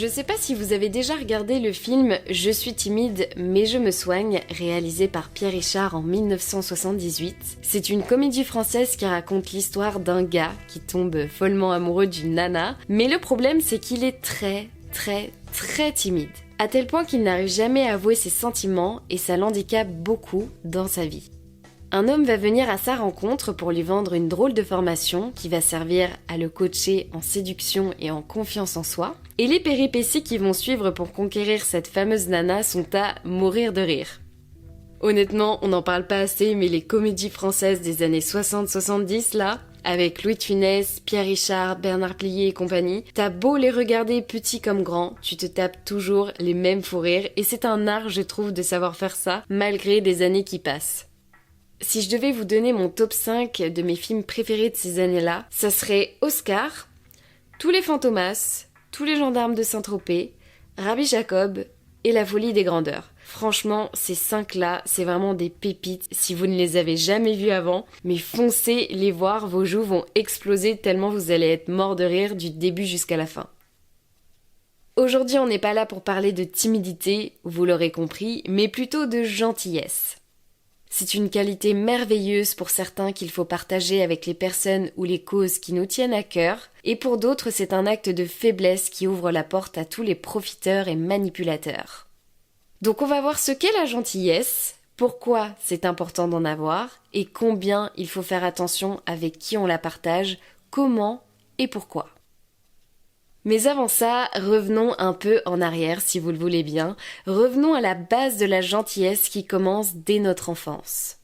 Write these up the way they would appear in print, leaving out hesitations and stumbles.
Je sais pas si vous avez déjà regardé le film Je suis timide mais je me soigne, réalisé par Pierre Richard en 1978. C'est une comédie française qui raconte l'histoire d'un gars qui tombe follement amoureux d'une nana, mais le problème c'est qu'il est très timide, à tel point qu'il n'arrive jamais à avouer ses sentiments et ça l'handicape beaucoup dans sa vie. Un homme va venir à sa rencontre pour lui vendre une drôle de formation qui va servir à le coacher en séduction et en confiance en soi. Et les péripéties qui vont suivre pour conquérir cette fameuse nana sont à mourir de rire. Honnêtement, on n'en parle pas assez, mais les comédies françaises des années 60-70 là, avec Louis de Funès, Pierre Richard, Bernard Blier et compagnie, t'as beau les regarder petits comme grands, tu te tapes toujours les mêmes fous rires et c'est un art, je trouve, de savoir faire ça, malgré des années qui passent. Si je devais vous donner mon top 5 de mes films préférés de ces années-là, ça serait Oscar, Tous les Fantomas, Tous les Gendarmes de Saint-Tropez, Rabbi Jacob et La Folie des Grandeurs. Franchement, ces 5-là, c'est vraiment des pépites si vous ne les avez jamais vus avant, mais foncez les voir, vos joues vont exploser tellement vous allez être mort de rire du début jusqu'à la fin. Aujourd'hui, on n'est pas là pour parler de timidité, vous l'aurez compris, mais plutôt de gentillesse. C'est une qualité merveilleuse pour certains qu'il faut partager avec les personnes ou les causes qui nous tiennent à cœur, et pour d'autres c'est un acte de faiblesse qui ouvre la porte à tous les profiteurs et manipulateurs. Donc on va voir ce qu'est la gentillesse, pourquoi c'est important d'en avoir, et combien il faut faire attention avec qui on la partage, comment et pourquoi. Mais avant ça, revenons un peu en arrière si vous le voulez bien, revenons à la base de la gentillesse qui commence dès notre enfance.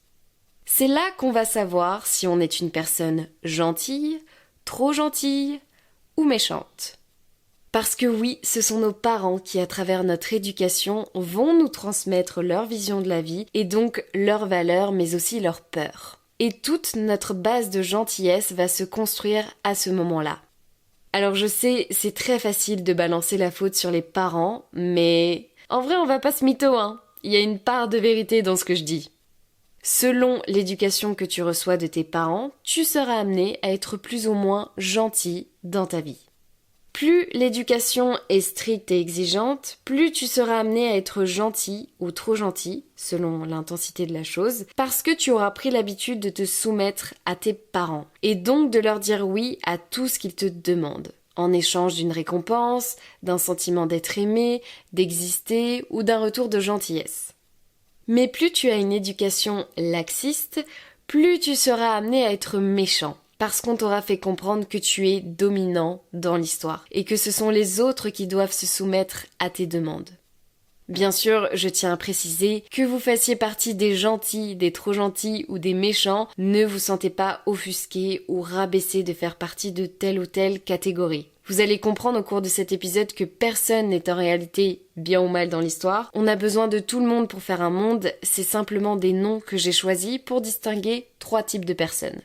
C'est là qu'on va savoir si on est une personne gentille, trop gentille ou méchante. Parce que oui, ce sont nos parents qui, à travers notre éducation, vont nous transmettre leur vision de la vie et donc leurs valeurs mais aussi leurs peurs. Et toute notre base de gentillesse va se construire à ce moment-là. Alors je sais, c'est très facile de balancer la faute sur les parents, mais en vrai on va pas se mytho, hein. Il y a une part de vérité dans ce que je dis. Selon l'éducation que tu reçois de tes parents, tu seras amené à être plus ou moins gentil dans ta vie. Plus l'éducation est stricte et exigeante, plus tu seras amené à être gentil ou trop gentil, selon l'intensité de la chose, parce que tu auras pris l'habitude de te soumettre à tes parents, et donc de leur dire oui à tout ce qu'ils te demandent, en échange d'une récompense, d'un sentiment d'être aimé, d'exister ou d'un retour de gentillesse. Mais plus tu as une éducation laxiste, plus tu seras amené à être méchant. Parce qu'on t'aura fait comprendre que tu es dominant dans l'histoire et que ce sont les autres qui doivent se soumettre à tes demandes. Bien sûr, je tiens à préciser que vous fassiez partie des gentils, des trop gentils ou des méchants, ne vous sentez pas offusqué ou rabaissé de faire partie de telle ou telle catégorie. Vous allez comprendre au cours de cet épisode que personne n'est en réalité bien ou mal dans l'histoire. On a besoin de tout le monde pour faire un monde, c'est simplement des noms que j'ai choisis pour distinguer 3 types de personnes.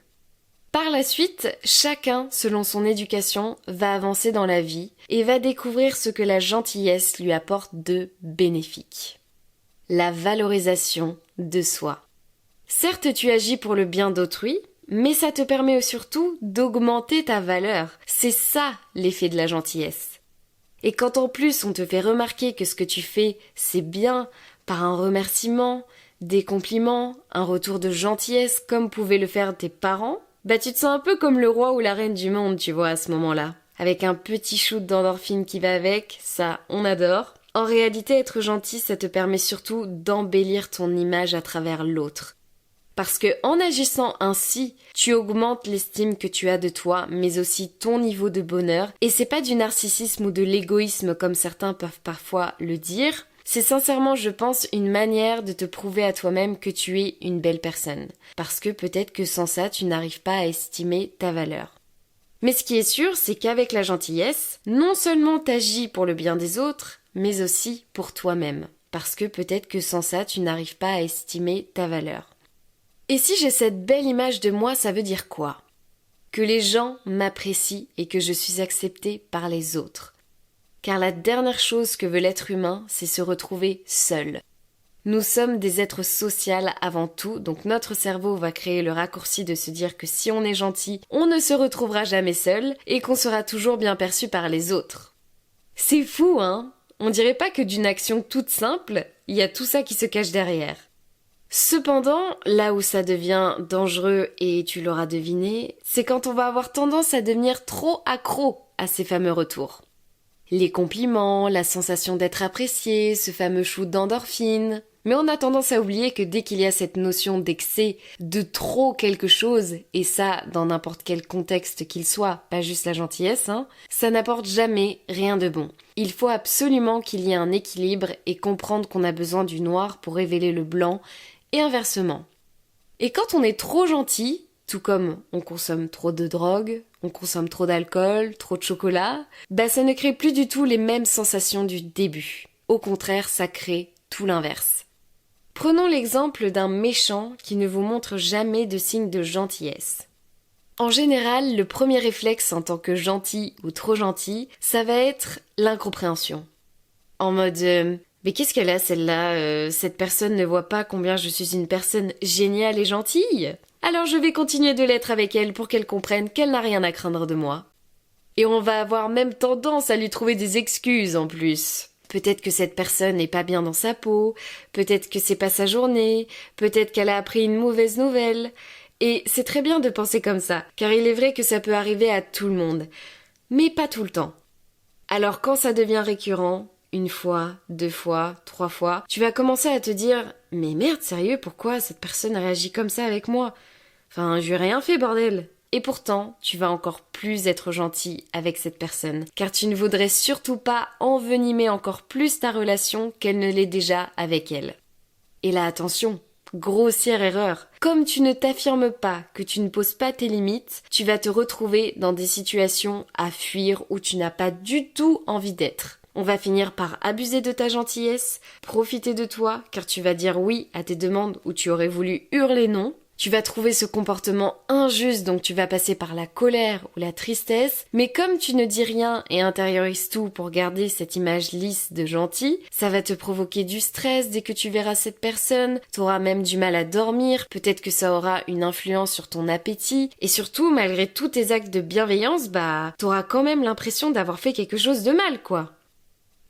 Par la suite, chacun, selon son éducation, va avancer dans la vie et va découvrir ce que la gentillesse lui apporte de bénéfique. La valorisation de soi. Certes, tu agis pour le bien d'autrui, mais ça te permet surtout d'augmenter ta valeur. C'est ça l'effet de la gentillesse. Et quand en plus on te fait remarquer que ce que tu fais, c'est bien, par un remerciement, des compliments, un retour de gentillesse comme pouvaient le faire tes parents, bah tu te sens un peu comme le roi ou la reine du monde, tu vois, à ce moment-là. Avec un petit shoot d'endorphine qui va avec, ça, on adore. En réalité, être gentil, ça te permet surtout d'embellir ton image à travers l'autre. Parce que en agissant ainsi, tu augmentes l'estime que tu as de toi, mais aussi ton niveau de bonheur. Et c'est pas du narcissisme ou de l'égoïsme comme certains peuvent parfois le dire. C'est sincèrement, je pense, une manière de te prouver à toi-même que tu es une belle personne. Parce que peut-être que sans ça, tu n'arrives pas à estimer ta valeur. Mais ce qui est sûr, c'est qu'avec la gentillesse, non seulement t'agis pour le bien des autres, mais aussi pour toi-même. Parce que peut-être que sans ça, tu n'arrives pas à estimer ta valeur. Et si j'ai cette belle image de moi, ça veut dire quoi? Que les gens m'apprécient et que je suis acceptée par les autres. Car la dernière chose que veut l'être humain, c'est se retrouver seul. Nous sommes des êtres sociaux avant tout, donc notre cerveau va créer le raccourci de se dire que si on est gentil, on ne se retrouvera jamais seul et qu'on sera toujours bien perçu par les autres. C'est fou, hein? On dirait pas que d'une action toute simple, il y a tout ça qui se cache derrière. Cependant, là où ça devient dangereux, et tu l'auras deviné, c'est quand on va avoir tendance à devenir trop accro à ces fameux retours. Les compliments, la sensation d'être apprécié, ce fameux shoot d'endorphine. Mais on a tendance à oublier que dès qu'il y a cette notion d'excès, de trop quelque chose, et ça dans n'importe quel contexte qu'il soit, pas juste la gentillesse, ça n'apporte jamais rien de bon. Il faut absolument qu'il y ait un équilibre et comprendre qu'on a besoin du noir pour révéler le blanc, et inversement. Et quand on est trop gentil, tout comme on consomme trop de drogue, on consomme trop d'alcool, trop de chocolat, ça ne crée plus du tout les mêmes sensations du début. Au contraire, ça crée tout l'inverse. Prenons l'exemple d'un méchant qui ne vous montre jamais de signe de gentillesse. En général, le premier réflexe en tant que gentil ou trop gentil, ça va être l'incompréhension. En mode mais qu'est-ce qu'elle a celle-là cette personne ne voit pas combien je suis une personne géniale et gentille. Alors je vais continuer de l'être avec elle pour qu'elle comprenne qu'elle n'a rien à craindre de moi. Et on va avoir même tendance à lui trouver des excuses en plus. Peut-être que cette personne n'est pas bien dans sa peau, peut-être que c'est pas sa journée, peut-être qu'elle a appris une mauvaise nouvelle. Et c'est très bien de penser comme ça, car il est vrai que ça peut arriver à tout le monde. Mais pas tout le temps. Alors quand ça devient récurrent, 1 fois, 2 fois, 3 fois, tu vas commencer à te dire « Mais merde, sérieux, pourquoi cette personne réagit comme ça avec moi ? Enfin, je lui ai rien fait, bordel !» Et pourtant, tu vas encore plus être gentil avec cette personne, car tu ne voudrais surtout pas envenimer encore plus ta relation qu'elle ne l'est déjà avec elle. Et là, attention, grossière erreur. Comme tu ne t'affirmes pas, que tu ne poses pas tes limites, tu vas te retrouver dans des situations à fuir où tu n'as pas du tout envie d'être. On va finir par abuser de ta gentillesse, profiter de toi, car tu vas dire oui à tes demandes où tu aurais voulu hurler non. Tu vas trouver ce comportement injuste, donc tu vas passer par la colère ou la tristesse, mais comme tu ne dis rien et intériorises tout pour garder cette image lisse de gentil, ça va te provoquer du stress dès que tu verras cette personne, t'auras même du mal à dormir, peut-être que ça aura une influence sur ton appétit, et surtout, malgré tous tes actes de bienveillance, t'auras quand même l'impression d'avoir fait quelque chose de mal, quoi.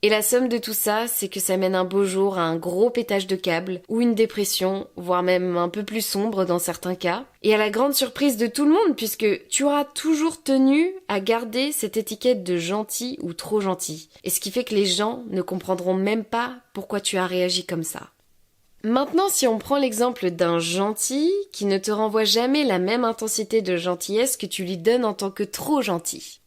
Et la somme de tout ça, c'est que ça mène un beau jour à un gros pétage de câble, ou une dépression, voire même un peu plus sombre dans certains cas, et à la grande surprise de tout le monde, puisque tu auras toujours tenu à garder cette étiquette de gentil ou trop gentil, et ce qui fait que les gens ne comprendront même pas pourquoi tu as réagi comme ça. Maintenant, si on prend l'exemple d'un gentil qui ne te renvoie jamais la même intensité de gentillesse que tu lui donnes en tant que trop gentil.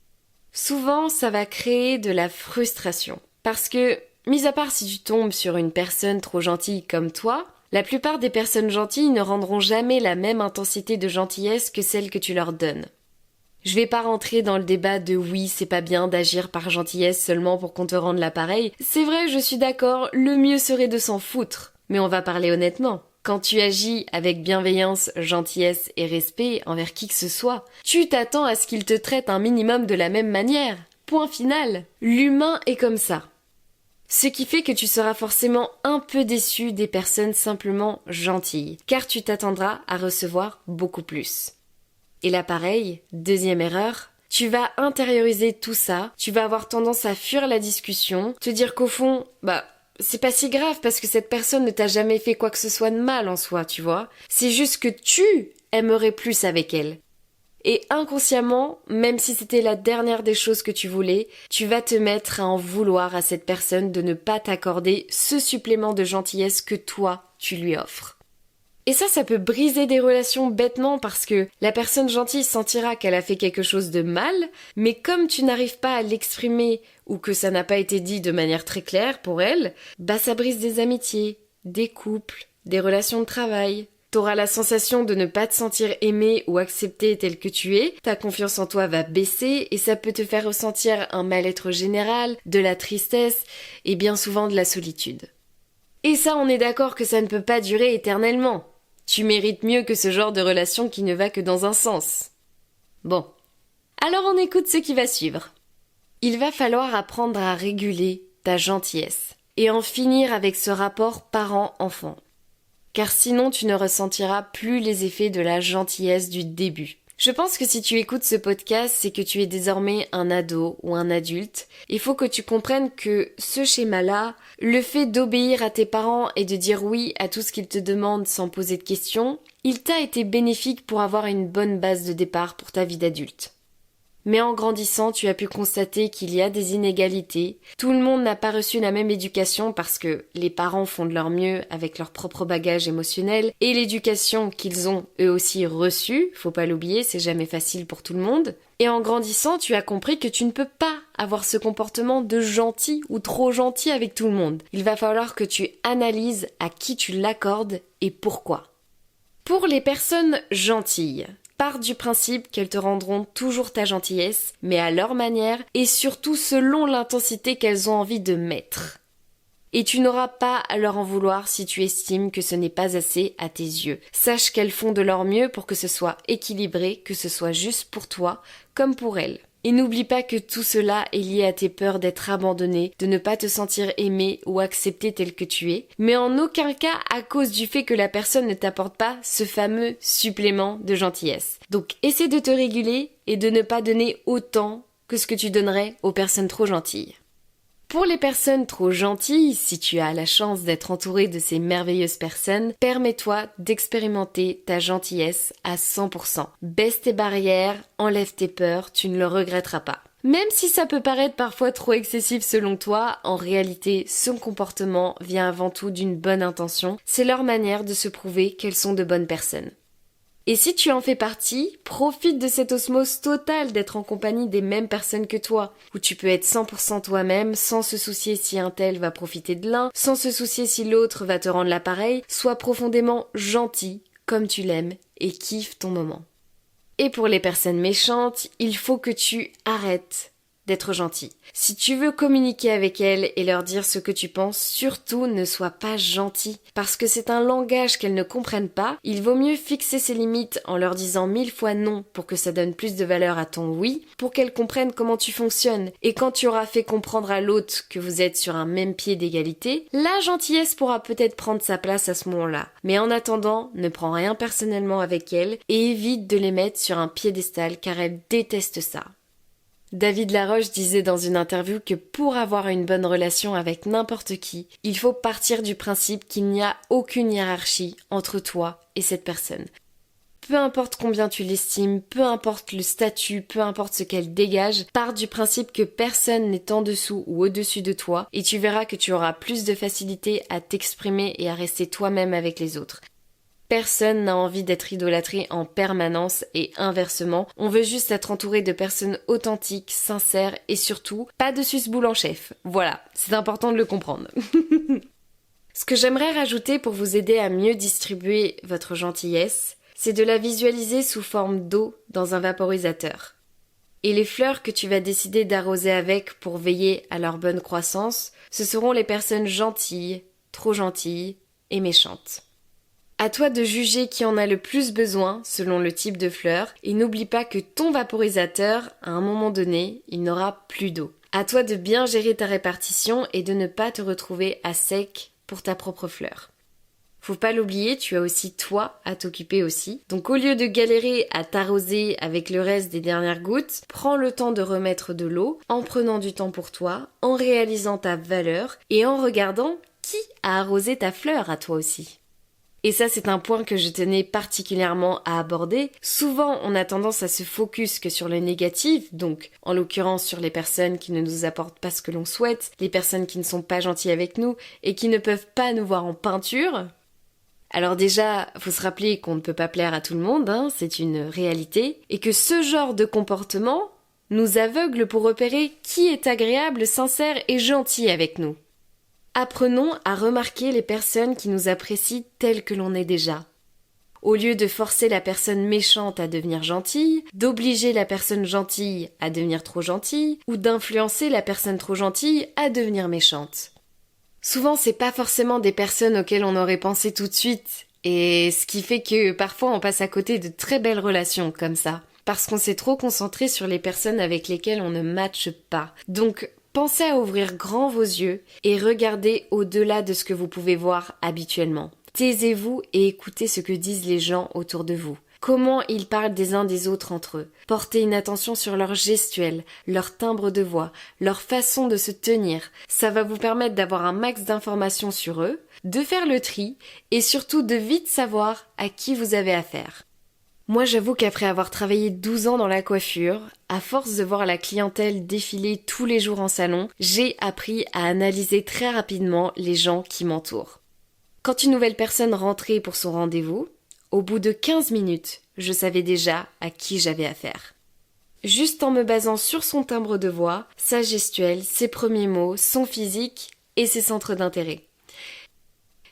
Souvent, ça va créer de la frustration. Parce que, mis à part si tu tombes sur une personne trop gentille comme toi, la plupart des personnes gentilles ne rendront jamais la même intensité de gentillesse que celle que tu leur donnes. Je vais pas rentrer dans le débat de oui, c'est pas bien d'agir par gentillesse seulement pour qu'on te rende l'appareil. C'est vrai, je suis d'accord, le mieux serait de s'en foutre. Mais on va parler honnêtement. Quand tu agis avec bienveillance, gentillesse et respect envers qui que ce soit, tu t'attends à ce qu'il te traite un minimum de la même manière. Point final. L'humain est comme ça. Ce qui fait que tu seras forcément un peu déçu des personnes simplement gentilles, car tu t'attendras à recevoir beaucoup plus. Et là pareil, deuxième erreur, tu vas intérioriser tout ça, tu vas avoir tendance à fuir la discussion, te dire qu'au fond, c'est pas si grave parce que cette personne ne t'a jamais fait quoi que ce soit de mal en soi, tu vois. C'est juste que tu aimerais plus avec elle. Et inconsciemment, même si c'était la dernière des choses que tu voulais, tu vas te mettre à en vouloir à cette personne de ne pas t'accorder ce supplément de gentillesse que toi, tu lui offres. Et ça peut briser des relations bêtement parce que la personne gentille sentira qu'elle a fait quelque chose de mal, mais comme tu n'arrives pas à l'exprimer ou que ça n'a pas été dit de manière très claire pour elle, ça brise des amitiés, des couples, des relations de travail. T'auras la sensation de ne pas te sentir aimé ou accepté tel que tu es, ta confiance en toi va baisser et ça peut te faire ressentir un mal-être général, de la tristesse et bien souvent de la solitude. Et ça, on est d'accord que ça ne peut pas durer éternellement. Tu mérites mieux que ce genre de relation qui ne va que dans un sens. Bon. Alors on écoute ce qui va suivre. Il va falloir apprendre à réguler ta gentillesse et en finir avec ce rapport parent-enfant. Car sinon tu ne ressentiras plus les effets de la gentillesse du début. Je pense que si tu écoutes ce podcast, c'est que tu es désormais un ado ou un adulte. Il faut que tu comprennes que ce schéma-là, le fait d'obéir à tes parents et de dire oui à tout ce qu'ils te demandent sans poser de questions, il t'a été bénéfique pour avoir une bonne base de départ pour ta vie d'adulte. Mais en grandissant, tu as pu constater qu'il y a des inégalités. Tout le monde n'a pas reçu la même éducation parce que les parents font de leur mieux avec leur propre bagage émotionnel et l'éducation qu'ils ont eux aussi reçue, faut pas l'oublier, c'est jamais facile pour tout le monde. Et en grandissant, tu as compris que tu ne peux pas avoir ce comportement de gentil ou trop gentil avec tout le monde. Il va falloir que tu analyses à qui tu l'accordes et pourquoi. Pour les personnes gentilles, pars du principe qu'elles te rendront toujours ta gentillesse, mais à leur manière et surtout selon l'intensité qu'elles ont envie de mettre. Et tu n'auras pas à leur en vouloir si tu estimes que ce n'est pas assez à tes yeux. Sache qu'elles font de leur mieux pour que ce soit équilibré, que ce soit juste pour toi comme pour elles. Et n'oublie pas que tout cela est lié à tes peurs d'être abandonné, de ne pas te sentir aimé ou accepté tel que tu es, mais en aucun cas à cause du fait que la personne ne t'apporte pas ce fameux supplément de gentillesse. Donc essaie de te réguler et de ne pas donner autant que ce que tu donnerais aux personnes trop gentilles. Pour les personnes trop gentilles, si tu as la chance d'être entouré de ces merveilleuses personnes, permets-toi d'expérimenter ta gentillesse à 100%. Baisse tes barrières, enlève tes peurs, tu ne le regretteras pas. Même si ça peut paraître parfois trop excessif selon toi, en réalité, son comportement vient avant tout d'une bonne intention. C'est leur manière de se prouver qu'elles sont de bonnes personnes. Et si tu en fais partie, profite de cette osmose totale d'être en compagnie des mêmes personnes que toi, où tu peux être 100% toi-même, sans se soucier si un tel va profiter de l'un, sans se soucier si l'autre va te rendre l'appareil, sois profondément gentil, comme tu l'aimes, et kiffe ton moment. Et pour les personnes méchantes, il faut que tu arrêtes d'être gentil. Si tu veux communiquer avec elles et leur dire ce que tu penses, surtout ne sois pas gentil. Parce que c'est un langage qu'elles ne comprennent pas, il vaut mieux fixer ses limites en leur disant 1000 fois non pour que ça donne plus de valeur à ton oui, pour qu'elles comprennent comment tu fonctionnes. Et quand tu auras fait comprendre à l'autre que vous êtes sur un même pied d'égalité, la gentillesse pourra peut-être prendre sa place à ce moment-là. Mais en attendant, ne prends rien personnellement avec elles et évite de les mettre sur un piédestal car elles détestent ça. David Laroche disait dans une interview que pour avoir une bonne relation avec n'importe qui, il faut partir du principe qu'il n'y a aucune hiérarchie entre toi et cette personne. Peu importe combien tu l'estimes, peu importe le statut, peu importe ce qu'elle dégage, pars du principe que personne n'est en dessous ou au-dessus de toi et tu verras que tu auras plus de facilité à t'exprimer et à rester toi-même avec les autres. Personne n'a envie d'être idolâtré en permanence et inversement, on veut juste être entouré de personnes authentiques, sincères et surtout, pas de suce-boule en chef. Voilà, c'est important de le comprendre. Ce que j'aimerais rajouter pour vous aider à mieux distribuer votre gentillesse, c'est de la visualiser sous forme d'eau dans un vaporisateur. Et les fleurs que tu vas décider d'arroser avec pour veiller à leur bonne croissance, ce seront les personnes gentilles, trop gentilles et méchantes. À toi de juger qui en a le plus besoin selon le type de fleur et n'oublie pas que ton vaporisateur, à un moment donné, il n'aura plus d'eau. À toi de bien gérer ta répartition et de ne pas te retrouver à sec pour ta propre fleur. Faut pas l'oublier, tu as aussi toi à t'occuper aussi. Donc au lieu de galérer à t'arroser avec le reste des dernières gouttes, prends le temps de remettre de l'eau en prenant du temps pour toi, en réalisant ta valeur et en regardant qui a arrosé ta fleur à toi aussi. Et ça, c'est un point que je tenais particulièrement à aborder. Souvent, on a tendance à se focus que sur le négatif, donc en l'occurrence sur les personnes qui ne nous apportent pas ce que l'on souhaite, les personnes qui ne sont pas gentilles avec nous et qui ne peuvent pas nous voir en peinture. Alors déjà, faut se rappeler qu'on ne peut pas plaire à tout le monde, c'est une réalité, et que ce genre de comportement nous aveugle pour repérer qui est agréable, sincère et gentil avec nous. Apprenons à remarquer les personnes qui nous apprécient telles que l'on est déjà. Au lieu de forcer la personne méchante à devenir gentille, d'obliger la personne gentille à devenir trop gentille, ou d'influencer la personne trop gentille à devenir méchante. Souvent, c'est pas forcément des personnes auxquelles on aurait pensé tout de suite, et ce qui fait que parfois on passe à côté de très belles relations comme ça, parce qu'on s'est trop concentré sur les personnes avec lesquelles on ne matche pas. Donc, pensez à ouvrir grand vos yeux et regardez au-delà de ce que vous pouvez voir habituellement. Taisez-vous et écoutez ce que disent les gens autour de vous. comment ils parlent des uns des autres entre eux. Portez une attention sur leur gestuelle, leur timbre de voix, leur façon de se tenir. Ça va vous permettre d'avoir un max d'informations sur eux, de faire le tri et surtout de vite savoir à qui vous avez affaire. Moi, j'avoue qu'après avoir travaillé 12 ans dans la coiffure, à force de voir la clientèle défiler tous les jours en salon, j'ai appris à analyser très rapidement les gens qui m'entourent. Quand une nouvelle personne rentrait pour son rendez-vous, au bout de 15 minutes, je savais déjà à qui j'avais affaire. Juste en me basant sur son timbre de voix, sa gestuelle, ses premiers mots, son physique et ses centres d'intérêt.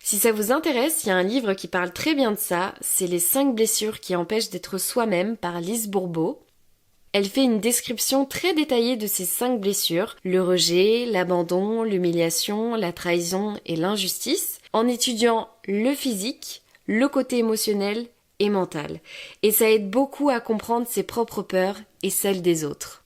Si ça vous intéresse, il y a un livre qui parle très bien de ça, c'est Les 5 blessures qui empêchent d'être soi-même par Lise Bourbeau. Elle fait une description très détaillée de ces 5 blessures, le rejet, l'abandon, l'humiliation, la trahison et l'injustice, en étudiant le physique, le côté émotionnel et mental. Et ça aide beaucoup à comprendre ses propres peurs et celles des autres.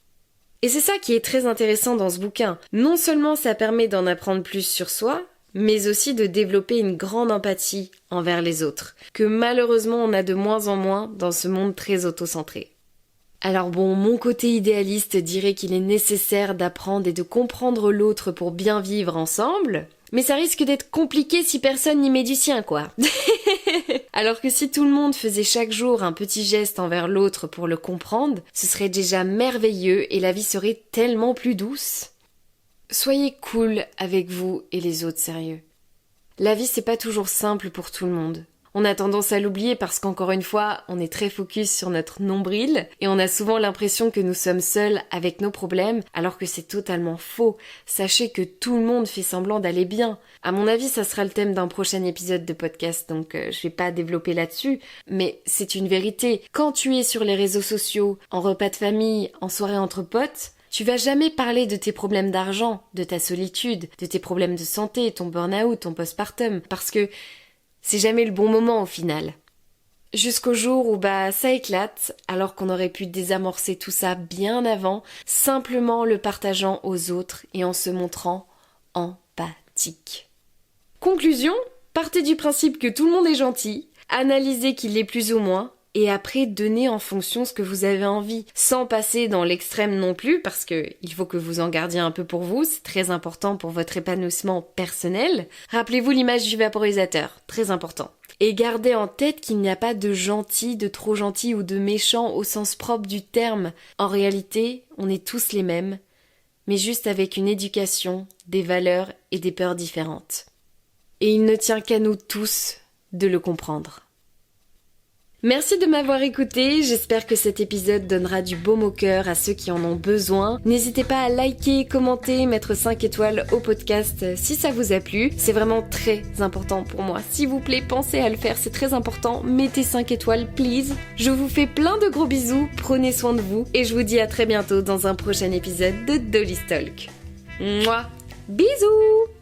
Et c'est ça qui est très intéressant dans ce bouquin. Non seulement ça permet d'en apprendre plus sur soi, mais aussi de développer une grande empathie envers les autres, que malheureusement on a de moins en moins dans ce monde très autocentré. Alors bon, mon côté idéaliste dirait qu'il est nécessaire d'apprendre et de comprendre l'autre pour bien vivre ensemble, mais ça risque d'être compliqué si personne n'y met du sien, quoi. Alors que si tout le monde faisait chaque jour un petit geste envers l'autre pour le comprendre, ce serait déjà merveilleux et la vie serait tellement plus douce. Soyez cool avec vous et les autres, sérieux. La vie, c'est pas toujours simple pour tout le monde. On a tendance à l'oublier parce qu'encore une fois, on est très focus sur notre nombril et on a souvent l'impression que nous sommes seuls avec nos problèmes alors que c'est totalement faux. Sachez que tout le monde fait semblant d'aller bien. À mon avis, ça sera le thème d'un prochain épisode de podcast, donc je vais pas développer là-dessus, mais c'est une vérité. Quand tu es sur les réseaux sociaux, en repas de famille, en soirée entre potes, tu vas jamais parler de tes problèmes d'argent, de ta solitude, de tes problèmes de santé, ton burn-out, ton postpartum, parce que c'est jamais le bon moment au final. Jusqu'au jour où ça éclate, alors qu'on aurait pu désamorcer tout ça bien avant, simplement en le partageant aux autres et en se montrant empathique. Conclusion, partez du principe que tout le monde est gentil, analysez qu'il l'est plus ou moins, et après donnez en fonction ce que vous avez envie, sans passer dans l'extrême non plus, parce que il faut que vous en gardiez un peu pour vous, c'est très important pour votre épanouissement personnel. Rappelez-vous l'image du vaporisateur, très important. Et gardez en tête qu'il n'y a pas de gentil, de trop gentil ou de méchant au sens propre du terme. En réalité, on est tous les mêmes, mais juste avec une éducation, des valeurs et des peurs différentes. Et il ne tient qu'à nous tous de le comprendre. Merci de m'avoir écouté, j'espère que cet épisode donnera du baume au cœur à ceux qui en ont besoin. N'hésitez pas à liker, commenter, mettre 5 étoiles au podcast si ça vous a plu. C'est vraiment très important pour moi. S'il vous plaît, pensez à le faire, c'est très important. Mettez 5 étoiles, please. Je vous fais plein de gros bisous, prenez soin de vous et je vous dis à très bientôt dans un prochain épisode de Dolly's Talk. Mouah, bisous!